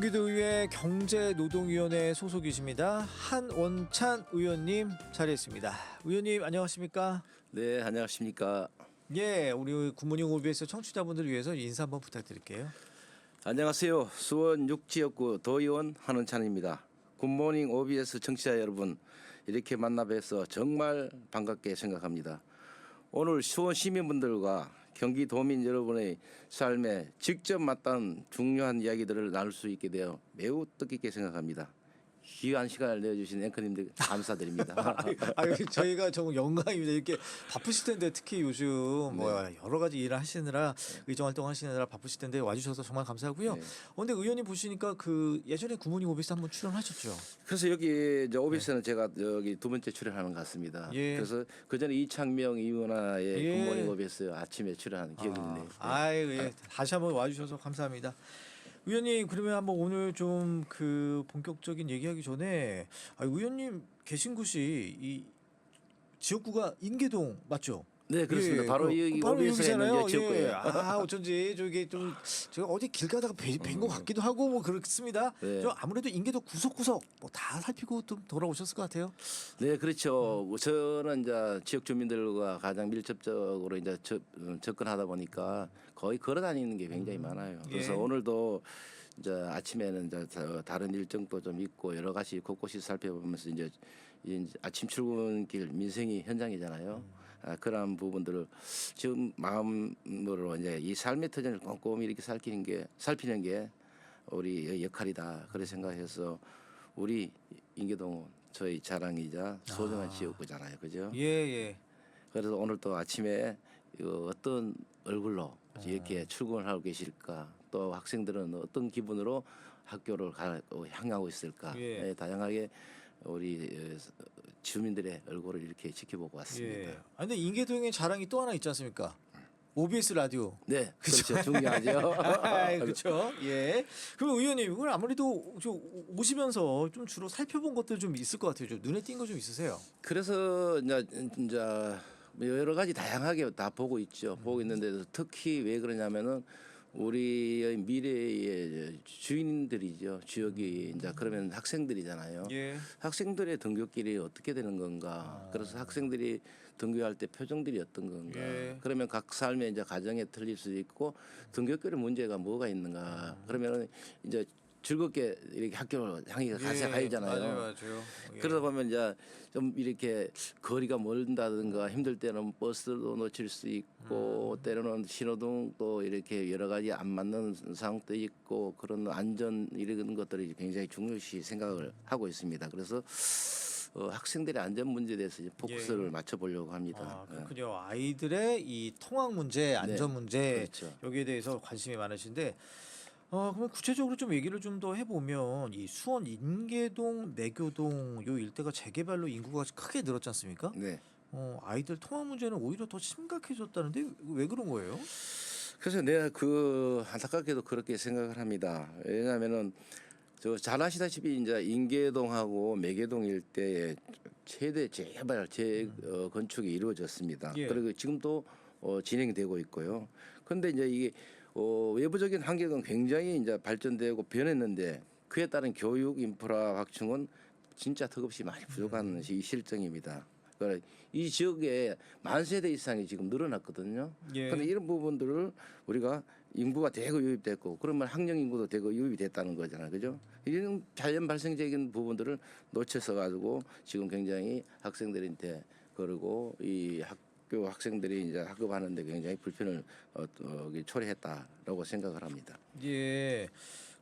경기도의회 경제노동위원회 소속이십니다. 한원찬 의원님 자리했습니다. 의원님 안녕하십니까? 네, 안녕하십니까. 예, 우리 굿모닝 OBS 청취자분들을 위해서 인사 한번 부탁드릴게요. 안녕하세요. 수원 6지역구 도의원 한원찬입니다. 굿모닝 OBS 청취자 여러분, 이렇게 만나 뵈서 정말 반갑게 생각합니다. 오늘 수원 시민분들과 경기도민 여러분의 삶에 직접 맞닿은 중요한 이야기들을 나눌 수 있게 되어 매우 뜻깊게 생각합니다. 귀한 시간을 내주신 앵커님들 감사드립니다. 저희가 정말 영광입니다. 이렇게 바쁘실 텐데 특히 요즘 뭐 여러 가지 일을 하시느라 의정 활동 하시느라 바쁘실 텐데 와주셔서 정말 감사하고요. 네. 근데 의원님 보시니까 그 예전에 굿모닝 OBS 한번 출연하셨죠? 그래서 여기 이제 OBS는 제가 여기 두 번째 출연하는 것 같습니다. 예. 그래서 그 전에 이창명, 이은하의 예. 굿모닝 OBS 아침에 출연하는 기억이 있네요. 예. 다시 한번 와주셔서 감사합니다. 의원님, 그러면 한번 오늘 좀 그 본격적인 얘기하기 전에 의원님 계신 곳이 이 지역구가 인계동 맞죠? 네, 그렇습니다. 예, 바로 여기 바로 OBS에 있는 여기잖아요. 지역구예요. 어쩐지 저기 좀 제가 어디 길 가다가 뵌 것 같기도 하고 뭐 그렇습니다. 네. 저 아무래도 인계동 구석구석 뭐 다 살피고 좀 돌아오셨을 것 같아요. 네, 그렇죠. 저는 이제 지역 주민들과 가장 밀접적으로 이제 접근하다 보니까 거의 걸어 다니는 게 굉장히 많아요. 그래서 예. 오늘도 이제 아침에는 이제 다른 일정도 좀 있고 여러 가지 곳곳이 살펴보면서 이제 아침 출근길 민생이 현장이잖아요. 그런 부분들을 지금 마음으로 이제 이 삶의 터전을 꼼꼼히 이렇게 살피는 게 우리 역할이다. 그렇게 생각해서 우리 인계동은 저희 자랑이자 소중한 지역구잖아요, 그죠? 예. 그래서 오늘 또 아침에 어떤 얼굴로 이렇게 출근을 하고 계실까, 또 학생들은 어떤 기분으로 학교를 향하고 있을까, 예. 네, 다양하게 우리 주민들의 얼굴을 이렇게 지켜보고 왔습니다. 예. 근데 인계동의 자랑이 또 하나 있지 않습니까? OBS 라디오. 네, 그렇죠. 중요하죠. 그렇죠. 예. 그럼 의원님, 이걸 아무래도 오시면서 좀 주로 살펴본 것들 좀 있을 것 같아요. 좀 눈에 띈 거 좀 있으세요? 그래서 이제 여러 가지 다양하게 다 보고 있죠. 보고 있는데 특히 왜 그러냐면은 우리의 미래의 주인들이죠. 지역이 이제 그러면 학생들이잖아요. 예. 학생들의 등교길이 어떻게 되는 건가. 그래서 학생들이 등교할 때 표정들이 어떤 건가. 예. 그러면 각 삶의 이제 가정에 틀릴 수도 있고 등교길의 문제가 뭐가 있는가. 그러면은 이제 즐겁게 이렇게 학교를 향해 가야잖아요. 맞아요. 예. 그러다 보면 이제 좀 이렇게 거리가 멀다든가 힘들 때는 버스도 놓칠 수 있고 때로는 신호등도 이렇게 여러 가지 안 맞는 상황도 있고 그런 안전 이런 것들이 굉장히 중요시 생각을 하고 있습니다. 그래서 학생들의 안전 문제에 대해서 이제 포커스를 맞춰보려고 합니다. 그렇군요. 아이들의 이 통학 문제, 안전 문제 그렇죠. 여기에 대해서 관심이 많으신데 그러면 구체적으로 좀 얘기를 좀 더 해보면 이 수원 인계동, 매교동 요 일대가 재개발로 인구가 크게 늘었지 않습니까? 네. 아이들 통학 문제는 오히려 더 심각해졌다는데 왜 그런 거예요? 그래서 내가 안타깝게도 그렇게 생각을 합니다. 왜냐하면은 잘 아시다시피 이제 인계동하고 매교동 일대에 최대 재개발 건축이 이루어졌습니다. 예. 그리고 지금도 진행되고 있고요. 그런데 이제 이게 외부적인 환경은 굉장히 이제 발전되고 변했는데 그에 따른 교육 인프라 확충은 진짜 턱없이 많이 부족한 이 실정입니다. 그러니까 이 지역에 만 세대 이상이 지금 늘어났거든요. 예. 그런데 이런 부분들을 우리가 인구가 대거 유입됐고 그러면 학령 인구도 대거 유입이 됐다는 거잖아요, 그죠? 이런 자연 발생적인 부분들을 놓쳐서 가지고 지금 굉장히 학생들한테 그리고 이 학교 학생들이 이제 학업하는데 굉장히 불편을 초래했다라고 생각을 합니다. 예.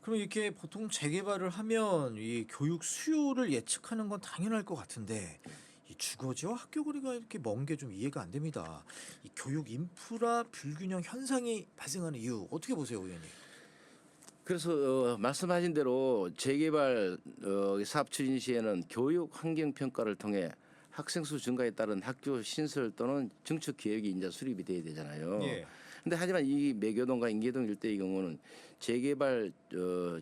그럼 이렇게 보통 재개발을 하면 이 교육 수요를 예측하는 건 당연할 것 같은데 이 주거지와 학교 거리가 이렇게 먼 게 좀 이해가 안 됩니다. 이 교육 인프라 불균형 현상이 발생하는 이유 어떻게 보세요, 의원님? 그래서 말씀하신 대로 재개발 사업 추진 시에는 교육 환경 평가를 통해 학생 수 증가에 따른 학교 신설 또는 증축 계획이 이제 수립이 돼야 되잖아요. 예. 근데 하지만 이 매교동과 인계동 일대의 경우는 재개발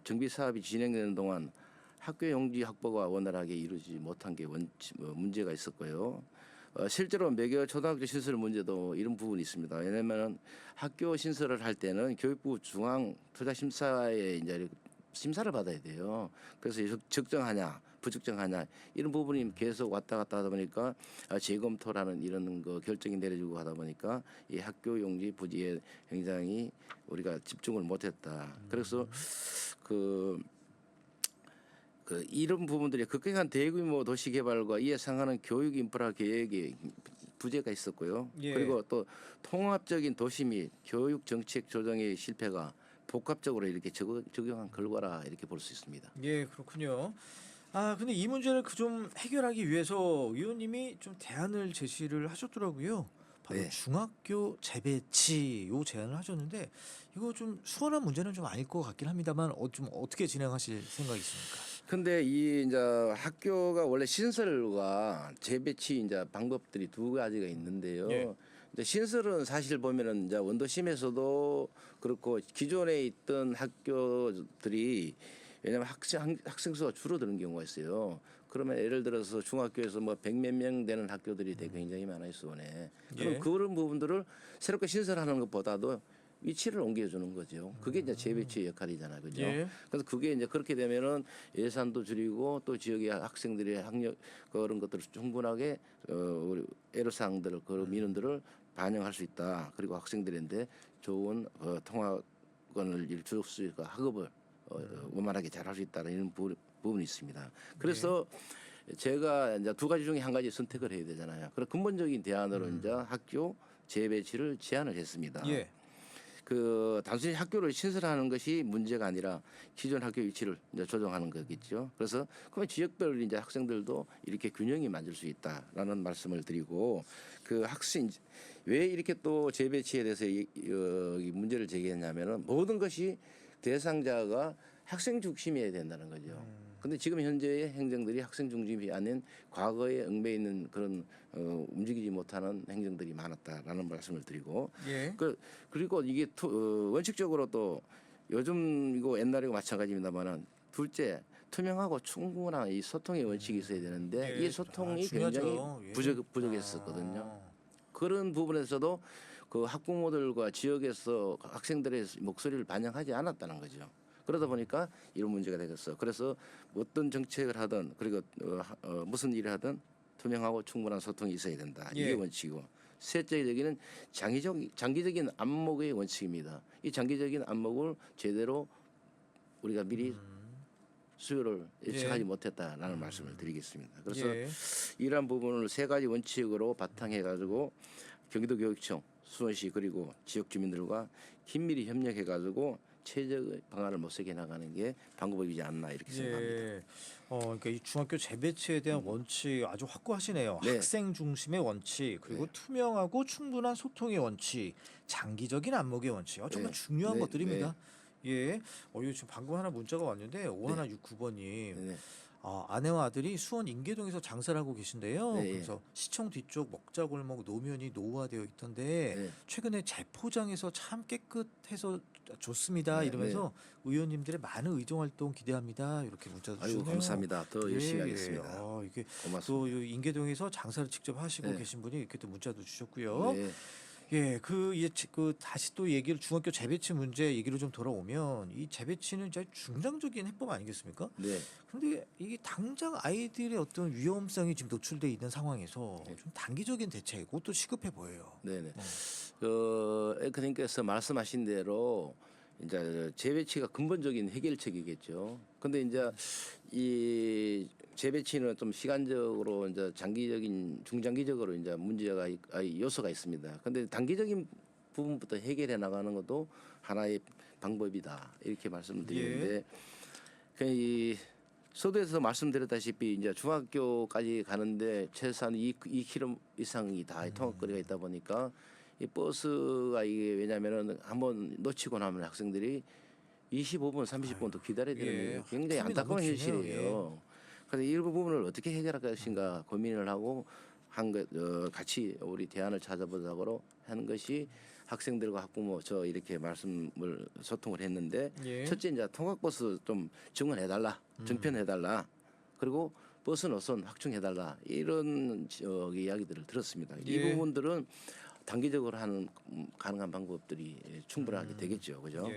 정비 사업이 진행되는 동안 학교 용지 확보가 원활하게 이루어지지 못한 게 문제가 있었고요. 실제로 매교 초등학교 신설 문제도 이런 부분이 있습니다. 왜냐하면 학교 신설을 할 때는 교육부 중앙 투자심사에 이제 심사를 받아야 돼요. 그래서 적정하냐 부적정하냐 이런 부분이 계속 왔다 갔다 하다 보니까 재검토라는 이런 거 결정이 내려지고 하다 보니까 이 학교 용지 부지에 굉장히 우리가 집중을 못했다. 그래서 그 이런 부분들이 급격한 대규모 도시 개발과 이에 상하는 교육 인프라 계획이 부재가 있었고요. 예. 그리고 또 통합적인 도시 및 교육 정책 조정의 실패가 복합적으로 이렇게 적용한 결과라 이렇게 볼 수 있습니다. 예, 그렇군요. 근데 이 문제를 좀 해결하기 위해서 의원님이 좀 대안을 제시를 하셨더라고요. 바로 네. 중학교 재배치 요 제안을 하셨는데 이거 좀 수월한 문제는 좀 아닐 것 같긴 합니다만 좀 어떻게 진행하실 생각이십니까? 근데 이 이제 학교가 원래 신설과 재배치 이제 방법들이 두 가지가 있는데요. 예. 이제 신설은 사실 보면은 이제 원도심에서도 그렇고 기존에 있던 학교들이 왜냐하면 학생 수가 줄어드는 경우가 있어요. 그러면 예를 들어서 중학교에서 뭐 100몇 명 되는 학교들이 되게 굉장히 많아요, 수원에. 그럼 예. 그런 부분들을 새롭게 신설하는 것보다도 위치를 옮겨주는 거죠. 그게 이제 재배치의 역할이잖아요, 그죠? 예. 그래서 그게 이제 그렇게 되면은 예산도 줄이고 또 지역의 학생들의 학력 그런 것들을 충분하게 우리 애로사항들을 그런 민원들을 반영할 수 있다. 그리고 학생들인데 좋은 통학권을 줄 수 있고 학업을 원만하게 잘할 수 있다는 이런 부분이 있습니다. 그래서 제가 이제 두 가지 중에 한 가지 선택을 해야 되잖아요. 그래서 근본적인 대안으로 이제 학교 재배치를 제안을 했습니다. 예. 그 단순히 학교를 신설하는 것이 문제가 아니라 기존 학교 위치를 이제 조정하는 거겠죠. 그래서 그러면 지역별 이제 학생들도 이렇게 균형이 맞을 수 있다라는 말씀을 드리고 그 학생 왜 이렇게 또 재배치에 대해서 이 문제를 제기했냐면은 모든 것이 대상자가 학생 중심이어야 된다는 거죠. 근데 지금 현재의 행정들이 학생 중심이 아닌 과거에 얽매 있는 그런 움직이지 못하는 행정들이 많았다라는 말씀을 드리고 예. 그리고 이게 원칙적으로 또 요즘 이거 옛날이고 마찬가지입니다만은 둘째 투명하고 충분한 이 소통의 원칙이 있어야 되는데 예. 이 소통이 중요하죠. 굉장히 예. 부족했었거든요. 그런 부분에서도 그 학부모들과 지역에서 학생들의 목소리를 반영하지 않았다는 거죠. 그러다 보니까 이런 문제가 되겠어. 그래서 어떤 정책을 하든 그리고 무슨 일을 하든 투명하고 충분한 소통이 있어야 된다. 이게 예. 원칙이고 셋째적인 장기적인 안목의 원칙입니다. 이 장기적인 안목을 제대로 우리가 미리 수요를 예측하지 예. 못했다라는 말씀을 드리겠습니다. 그래서 예. 이러한 부분을 세 가지 원칙으로 바탕해 가지고 경기도교육청, 수원시 그리고 지역 주민들과 긴밀히 협력해 가지고 최적의 방안을 모색해 나가는 게 방법이지 않나 이렇게 생각합니다. 예. 그러니까 이 중학교 재배치에 대한 원칙 아주 확고하시네요. 네. 학생 중심의 원칙, 그리고 투명하고 충분한 소통의 원칙, 장기적인 안목의 원칙. 정말 네. 중요한 네. 것들입니다. 예. 이거 지금 방금 하나 문자가 왔는데 5169번님. 네. 아내와 아들이 수원 인계동에서 장사를 하고 계신데요. 네, 예. 그래서 시청 뒤쪽 먹자골목 노면이 노후화되어 있던데 네. 최근에 재포장해서 참 깨끗해서 좋습니다. 네, 이러면서 의원님들의 많은 의정 활동 기대합니다. 이렇게 문자도 아이고 주셨네요. 감사합니다. 더 열심히 예, 하겠습니다. 이게 고맙습니다. 또 인계동에서 장사를 직접 하시고 네. 계신 분이 이렇게 또 문자도 주셨고요. 네. 예, 다시 또 얘기를 중학교 재배치 문제 얘기로 좀 돌아오면 이 재배치는 진짜 중장적인 해법 아니겠습니까? 네. 근데 이게 당장 아이들의 어떤 위험성이 지금 노출돼 있는 상황에서 좀 단기적인 대책, 그것도 시급해 보여요. 네네. 앵커님께서 말씀하신 대로 이제 재배치가 근본적인 해결책이겠죠. 근데 이제 이 재배치는 좀 시간적으로 이제 중장기적으로 이제 문제가 요소가 있습니다. 근데 단기적인 부분부터 해결해 나가는 것도 하나의 방법이다 이렇게 말씀을 드리는데 이 서두에서 말씀드렸다시피 이제 중학교까지 가는데 최소한 2km 이상이 다 통학거리가 있다 보니까 이 버스가 이게 왜냐면은 한번 놓치고 나면 학생들이 25분, 30분 더 기다려야 되는 게 굉장히 텀이 안타까운 너무 기네요. 현실이에요. 그래서 이 부분을 어떻게 해결할 것인가 고민을 하고 같이 우리 대안을 찾아보자고 하는 것이 학생들과 학부모 저 이렇게 소통을 했는데 첫째 이제 통학버스 좀 증원해달라, 정편해달라, 그리고 버스 노선 확충해달라 이런 이야기들을 들었습니다. 이 부분들은 단기적으로 하는 가능한 방법들이 충분하게 되겠죠, 그죠?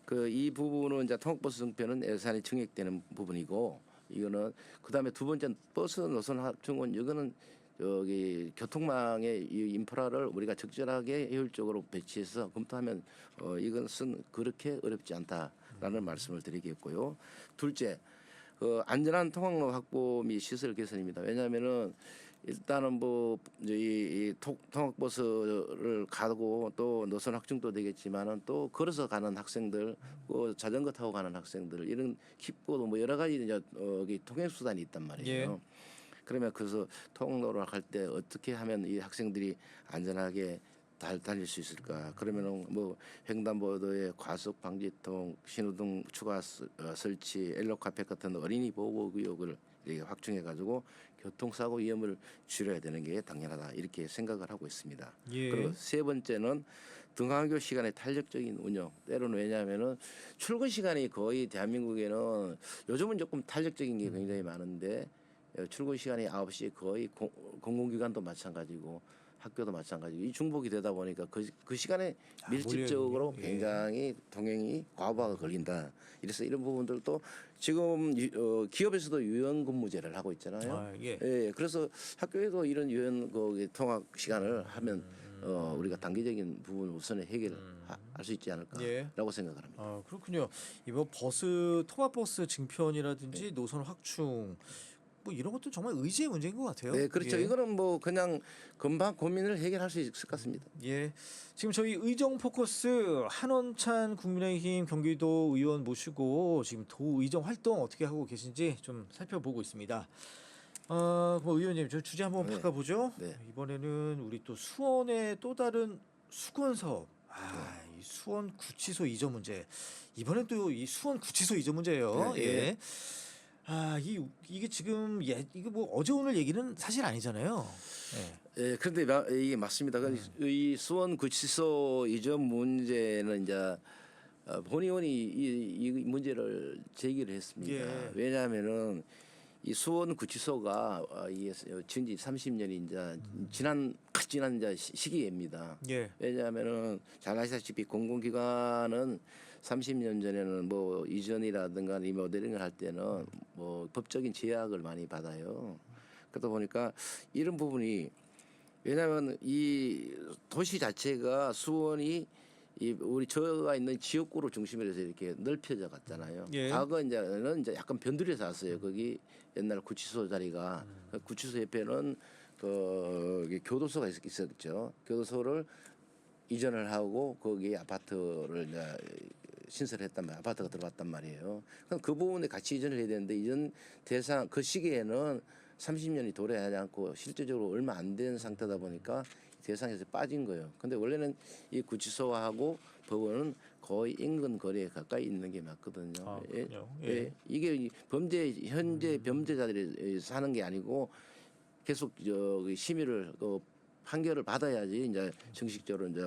그 이 부분은 이제 통학버스 승표는 예산이 증액되는 부분이고 이거는 그다음에 두 번째는 버스 노선 확충은 이거는 여기 교통망의 이 인프라를 우리가 적절하게 효율적으로 배치해서 검토하면 이것은 그렇게 어렵지 않다라는 말씀을 드리겠고요. 둘째, 안전한 통학로 확보 및 시설 개선입니다. 왜냐하면은 일단은 뭐 이 통학버스를 가고 또 노선 확충도 되겠지만은 또 걸어서 가는 학생들, 또 자전거 타고 가는 학생들 이런 킥보드 뭐 여러 가지 이제 여기 통행 수단이 있단 말이에요. 예. 그러면 그래서 통로를 갈 때 어떻게 하면 이 학생들이 안전하게 달릴 수 있을까? 그러면은 뭐 횡단보도에 과속 방지통, 신호등 추가 설치, 엘로카펫 같은 어린이 보호 구역을 이렇게 확충해 가지고 교통사고 위험을 줄여야 되는 게 당연하다 이렇게 생각을 하고 있습니다. 예. 그리고 세 번째는 등하교 시간의 탄력적인 운영. 때로는 왜냐하면은 출근 시간이 거의 대한민국에는 요즘은 조금 탄력적인 게 굉장히 많은데 출근 시간이 9시 거의 공공기관도 마찬가지고 학교도 마찬가지고 이 중복이 되다 보니까 그 시간에 밀집적으로 몰려요. 예. 굉장히 동행이 과부하가 걸린다. 이래서 이런 부분들도 지금 기업에서도 유연 근무제를 하고 있잖아요. 아, 예. 예, 그래서 학교에도 이런 유연 통학 시간을 하면 우리가 단기적인 부분 우선에 해결할 수 있지 않을까라고 생각을 합니다. 아, 그렇군요. 이번 통합버스 증편이라든지 노선 확충 뭐 이런 것도 정말 의지의 문제인 것 같아요. 네, 그렇죠. 예. 이거는 뭐 그냥 금방 고민을 해결할 수 있을 것 같습니다. 예. 지금 저희 의정 포커스 한원찬 국민의힘 경기도 의원 모시고 지금 도의정 활동 어떻게 하고 계신지 좀 살펴보고 있습니다. 뭐 의원님 저 주제 한번 네. 바꿔보죠. 네. 이번에는 우리 또 수원의 또 다른 수건 사업. 이 수원 구치소 이전 문제. 이번엔 또 이 수원 구치소 이전 문제예요. 네, 예. 예. 이게 지금 이게 뭐 어제 오늘 얘기는 사실 아니잖아요. 예. 예, 그런데 이게 맞습니다. 이 수원 구치소 이전 문제는 이제 본의원이 이 문제를 제기를 했습니다. 예. 왜냐하면은 이 수원 구치소가 이게 지은 지 30년이 이제 지난 이제 시기입니다. 예. 왜냐하면은 잘 아시다시피 공공기관은 30년 전에는 뭐 이전이라든가 리모델링을 할 때는 뭐 법적인 제약을 많이 받아요. 그러다 보니까 이런 부분이 왜냐하면 이 도시 자체가 수원이 우리 저가 있는 지역구를 중심으로 해서 이렇게 넓혀져 갔잖아요. 예. 과거 이제는 이제 약간 변두리에서 왔어요. 거기 옛날 구치소 자리가 그 구치소 옆에는 그 교도소가 있었죠. 교도소를 이전을 하고 거기 아파트를 이제 신설했단 말이에요. 아파트가 들어갔단 말이에요. 그럼 그 부분에 같이 이전을 해야 되는데 이전 대상 그 시기에는 30년이 도래하지 않고 실제적으로 얼마 안 된 상태다 보니까 대상에서 빠진 거예요. 근데 원래는 이 구치소하고 법원은 거의 인근 거리에 가까이 있는 게 맞거든요. 아, 예, 그렇군요. 예. 이게 현재 범죄자들이 사는 게 아니고 계속 심의를 판결을 받아야지 이제 정식적으로 이제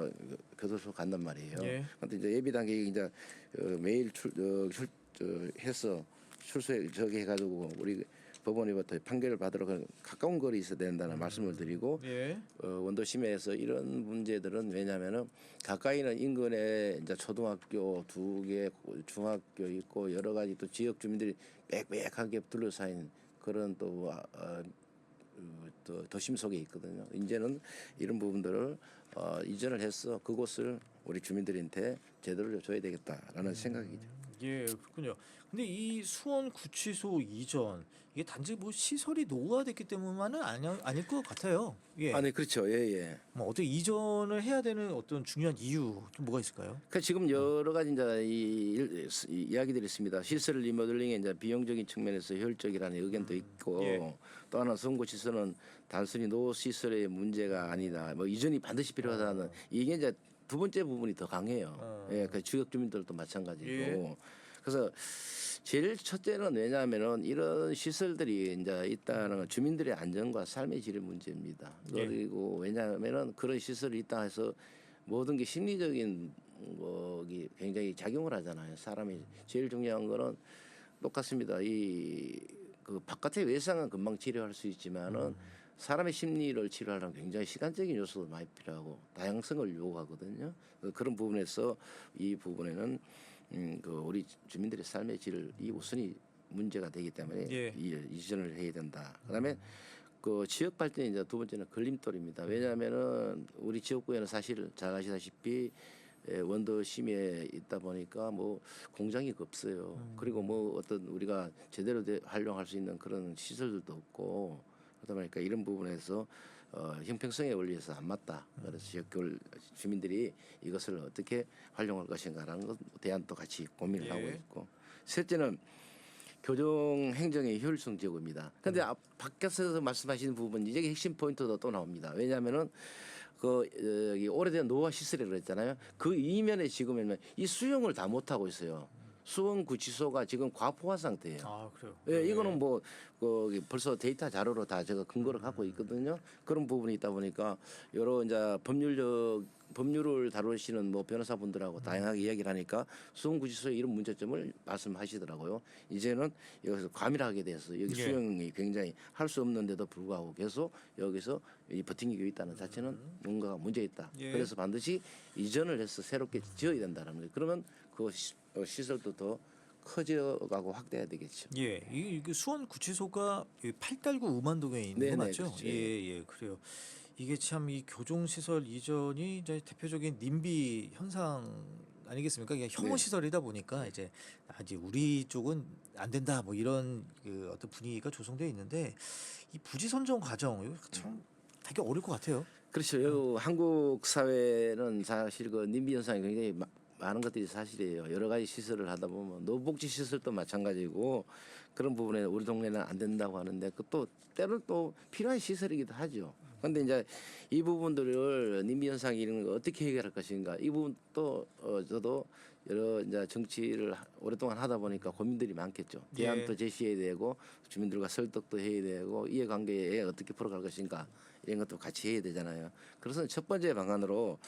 교도소 간단 말이에요. 예. 근데 이제 예비 단계에 이제 매일 해서 출소해 저기 해가지고 우리 법원으로부터 판결을 받으러 가까운 거리에 있어야 된다는 말씀을 드리고 예. 원도심에서 이런 문제들은 왜냐하면은 가까이는 인근에 이제 초등학교 2개, 중학교 있고 여러 가지 또 지역 주민들이 빽빽하게 둘러싸인 그런 또 도심 속에 있거든요. 이제는 이런 부분들을 이전을 해서 그곳을 우리 주민들한테 제대로 줘야 되겠다라는 생각이죠. 예, 그렇군요. 근데 이 수원 구치소 이전 이게 단지 뭐 시설이 노후화됐기 때문만은 아닐 것 같아요. 예. 아니 그렇죠. 예. 뭐 어떻게 이전을 해야 되는 어떤 중요한 이유 좀 뭐가 있을까요? 그 지금 여러 가지 이제 이 이야기들이 있습니다. 시설 리모델링의 이제 비용적인 측면에서 효율적이라는 의견도 있고 예. 또 하나 선구시설은 단순히 노 시설의 문제가 아니다. 뭐 이전이 반드시 필요하다는 이게 이제 두 번째 부분이 더 강해요. 예, 그 지역 주민들도 마찬가지고. 예. 그래서 제일 첫째는 왜냐하면은 이런 시설들이 이제 있다는 건 주민들의 안전과 삶의 질의 문제입니다. 예. 그리고 왜냐하면은 그런 시설이 있다 해서 모든 게 심리적인 거기 굉장히 작용을 하잖아요. 사람이 제일 중요한 거는 똑같습니다. 그 바깥의 외상은 금방 치료할 수 있지만은 사람의 심리를 치료하려면 굉장히 시간적인 요소도 많이 필요하고 다양성을 요구하거든요. 그런 부분에서 이 부분에는 그 우리 주민들의 삶의 질을 이 우선이 문제가 되기 때문에 예. 이전을 해야 된다. 그다음에 그 지역 발전이 이제 두 번째는 걸림돌입니다. 왜냐하면은 우리 지역구에는 사실 잘 아시다시피 원도 심에 있다 보니까 뭐 공장이 없어요. 그리고 뭐 어떤 우리가 제대로 활용할 수 있는 그런 시설들도 없고 그러다 보니까 이런 부분에서 형평성에 원리에서 안 맞다. 그래서 지역 주민들이 이것을 어떻게 활용할 것인가라는 것 대안도 같이 고민을 예. 하고 있고 셋째는 교정 행정의 효율성 제고입니다. 그런데 밖에서 말씀하시는 부분 이게 핵심 포인트도 또 나옵니다. 왜냐하면은 여기 오래된 노화 시설이라고 했잖아요. 그 이면에 지금은 이 수용을 다 못하고 있어요. 수원구치소가 지금 과포화 상태예요. 아 그래요. 예, 이거는 뭐 벌써 데이터 자료로 다 제가 근거를 갖고 있거든요. 그런 부분이 있다 보니까 여러 이제 법률을 다루시는 뭐 변호사분들하고 다양하게 이야기를 하니까 수원구치소의 이런 문제점을 말씀하시더라고요. 이제는 여기서 과밀하게 돼서 여기 예. 수용이 굉장히 할 수 없는데도 불구하고 계속 여기서 이 버팅기가 있다는 자체는 뭔가가 문제 있다. 예. 그래서 반드시 이전을 해서 새롭게 지어야 된다는 거예요. 그러면 그 시설도 더 커져가고 확대해야 되겠죠. 예, 이게 수원 구치소가 8달구 우만동에 있는 네네, 거 맞죠? 그렇죠. 예, 예, 그래요. 이게 참 이 교정 시설 이전이 이제 대표적인 님비 현상 아니겠습니까? 이게 혐오 네. 시설이다 보니까 이제 이제 우리 쪽은 안 된다 뭐 이런 그 어떤 분위기가 조성되어 있는데 이 부지 선정 과정 이거 참 되게 어려울 것 같아요. 그렇죠. 한국 사회는 사실 그 님비 현상이 굉장히 많은 것들이 사실이에요. 여러 가지 시설을 하다 보면 노복지 시설도 마찬가지고 그런 부분에 우리 동네는 안 된다고 하는데 그 또 때로는 또 필요한 시설이기도 하죠. 그런데 이제 이 부분들을 님비 현상 이런 거 어떻게 해결할 것인가 이 부분 또 저도 여러 이제 정치를 오랫동안 하다 보니까 고민들이 많겠죠. 대안도 예. 제시해야 되고 주민들과 설득도 해야 되고 이해관계에 어떻게 풀어갈 것인가 이런 것도 같이 해야 되잖아요. 그래서 첫 번째 방안으로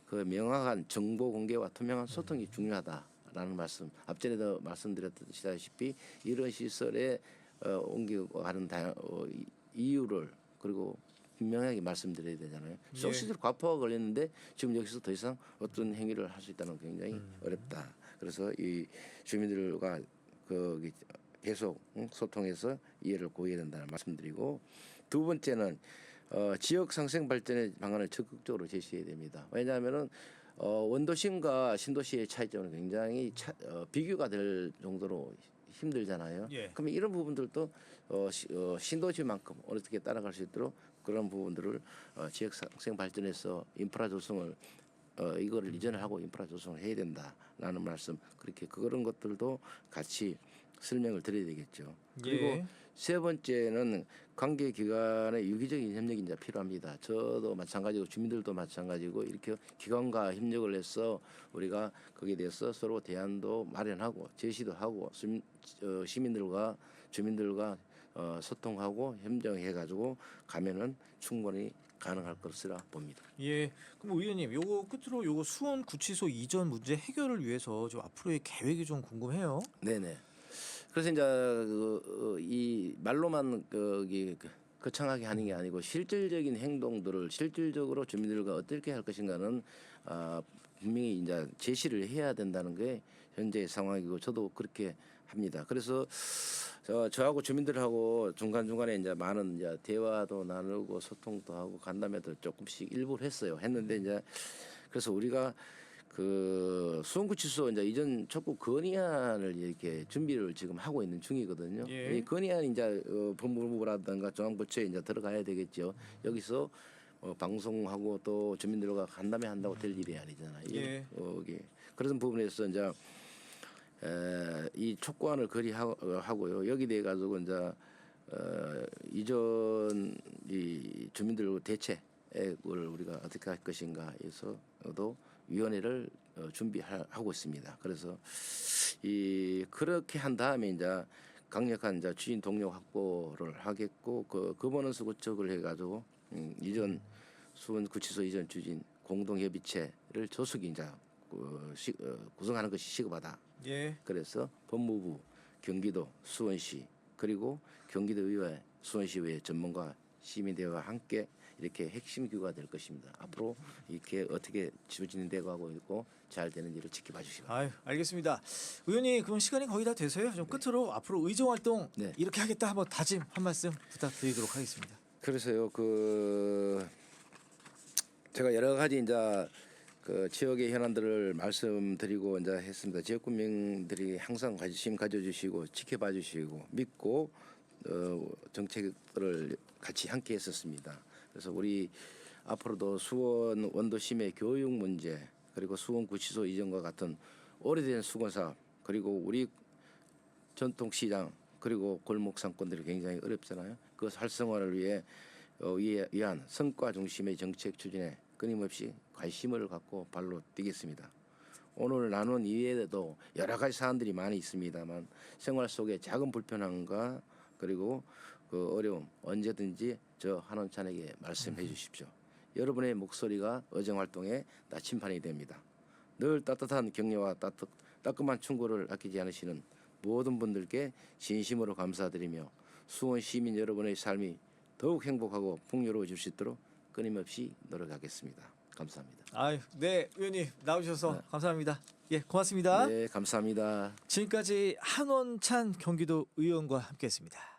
그 명확한 정보 공개와 투명한 소통이 중요하다라는 말씀. 앞전에도 말씀드렸다시피 이런 시설에 옮기고 하는 이유를 그리고 분명하게 말씀드려야 되잖아요. 예. 실제로 과포가 걸렸는데 지금 여기서 더 이상 어떤 행위를 할 수 있다는 건 굉장히 어렵다. 그래서 이 주민들과 거기 계속 소통해서 이해를 구해야 된다는 말씀드리고 두 번째는 지역 상생 발전의 방안을 적극적으로 제시해야 됩니다. 왜냐하면은 원도심과 신도시의 차이점은 굉장히 비교가 될 정도로 힘들잖아요. 예. 그러면 이런 부분들도 신도시만큼 어떻게 따라갈 수 있도록 그런 부분들을 지역 상생 발전에서 인프라 조성을 이거를 이전을 하고 인프라 조성을 해야 된다라는 말씀 그렇게 그런 것들도 같이 설명을 드려야 되겠죠. 그리고 예. 세 번째는 관계 기관의 유기적인 협력이 이제 필요합니다. 저도 마찬가지고 주민들도 마찬가지고 이렇게 기관과 협력을 해서 우리가 거기에 대해서 서로 대안도 마련하고 제시도 하고 시민들과 주민들과 소통하고 협정해가지고 가면은 충분히 가능할 것이라 봅니다. 예. 그럼 의원님, 요거 끝으로 요거 수원 구치소 이전 문제 해결을 위해서 좀 앞으로의 계획이 좀 궁금해요. 네네. 그래서 이제 이 말로만 거창하게 하는 게 아니고 실질적인 행동들을 실질적으로 주민들과 어떻게 할 것인가는 분명히 이제 제시를 해야 된다는 게 현재의 상황이고 저도 그렇게 합니다. 그래서 저하고 주민들하고 중간중간에 이제 많은 이제 대화도 나누고 소통도 하고 간담회도 조금씩 일부를 했어요. 했는데 이제 그래서 우리가 그 수원구치소 이제 이전 촉구 건의안을 이렇게 준비를 지금 하고 있는 중이거든요. 예. 이 건의안이 이제 법무부라든가 중앙부처에 이제 들어가야 되겠죠. 여기서 방송하고 또 주민들과 간담회 한다고 될 일이 아니잖아요. 예. 그런 부분에서 이제 이 촉구안을 거리하고요. 여기 대해 가지고 이제 이전 이 주민들 대책을 우리가 어떻게 할 것인가에서도 위원회를 준비하고 있습니다. 그래서 그렇게 한 다음에 이제 강력한 이제 주인 동력 확보를 하겠고 그 거버넌스 구축을 해가지고 이전 수원 구치소 이전 추진 공동협의체를 조속히 이제 구성하는 것이 시급하다. 예. 그래서 법무부, 경기도, 수원시 그리고 경기도의회, 수원시의회 전문가 시민대회와 함께 이렇게 핵심 기구가 될 것입니다. 앞으로 이렇게 어떻게 추진되고 하고 있고 잘 되는지를 지켜봐 주시기 바랍니다. 아유, 알겠습니다. 의원님 그럼 시간이 거의 다 돼서요. 좀 끝으로 앞으로 의정 활동 네. 이렇게 하겠다 한번 다짐 한 말씀 부탁드리도록 하겠습니다. 그래서요, 제가 여러 가지 이제 그 지역의 현안들을 말씀드리고 이제 했습니다. 지역 군민들이 항상 관심 가져주시고 지켜봐 주시고 믿고 정책들을 같이 함께 했었습니다. 그래서 우리 앞으로도 수원 원도심의 교육 문제 그리고 수원 구치소 이전과 같은 오래된 수건 사업 그리고 우리 전통시장 그리고 골목 상권들이 굉장히 어렵잖아요. 그 활성화를 위한 성과 중심의 정책 추진에 끊임없이 관심을 갖고 발로 뛰겠습니다. 오늘 나눈 이외에도 여러 가지 사안들이 많이 있습니다만 생활 속의 작은 불편함과 그리고 그 어려움 언제든지 저 한원찬에게 말씀해 주십시오. 여러분의 목소리가 의정 활동의 나침반이 됩니다. 늘 따뜻한 격려와 따끔한 충고를 아끼지 않으시는 모든 분들께 진심으로 감사드리며 수원 시민 여러분의 삶이 더욱 행복하고 풍요로워질 수 있도록 끊임없이 노력하겠습니다. 감사합니다. 아유, 네 의원님 나오셔서 감사합니다. 예, 고맙습니다. 네, 감사합니다. 지금까지 한원찬 경기도 의원과 함께했습니다.